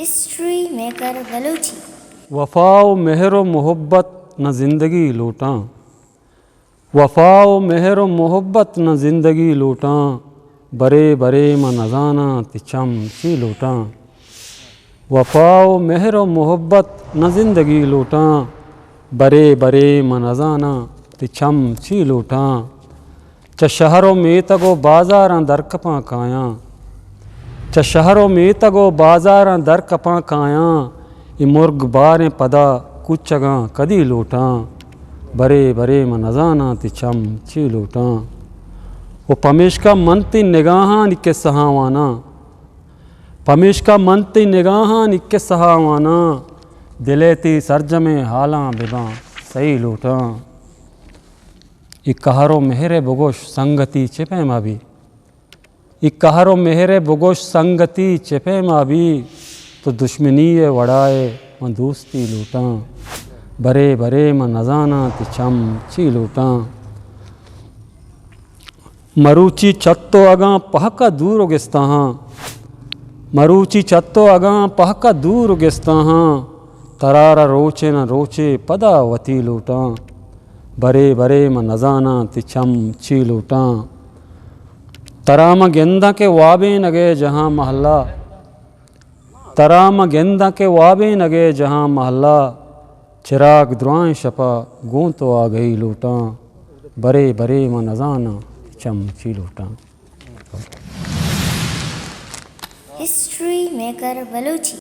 History maker Balochi. वफ़ाओ मेहर मोहब्बत न ज़िंदगी लूटां, वफ़ाओ मेहर मोहब्बत न ज़िंदगी लूटां, बरे बरे म नज़ाना तिचम ची लूटां। वफ़ाओ मेहर मोहब्बत न ज़िंदगी लूटां, बरे बरे म नज़ाना तिचम ची लूटां। च शहरों में तगो बाज़ारां दर कपां कायां, च शहरों में तगो बाज़ारां दर कपां कायां, ये मुर्ग बारें पदा कुचगां कदी लूटां, बरे बरे म नज़ाना तिचम ची लूटां। वो पमेशका मनती निगाहां निके सहावाना, पमेशका मनती निगाहां निके सहावाना, दिलेती सरजमे हालां बिबां सही लूटां। इकहारो मेहरे बगोश संगति चेपे माबी, इकहारो मेहरे बगोश संगति चेपे माबी, तो दुश्मनी वड़ाए म दोस्ती लूटां, बरे बरे म नज़ाना तिचम ची लूटां। मरूची चत्तो अगां पहका दूर गिस्ताहां, मरूची चत्तो अगां पहका दूर गिस्ताहां, तरारा रोचे न रोचे पदा वती लूटां, बरे बरे म नज़ाना तिचम ची लूटां। तराम गेंदा के वाबे नगे जहाँ महल्ला, तराम गेंदा के वाबे नगे जहाँ महल्ला, चिराग दुआएं शपा गूं तो आ गई लूटां, बरे बरे म नज़ाना तिचम ची लूटां। History maker Balochi.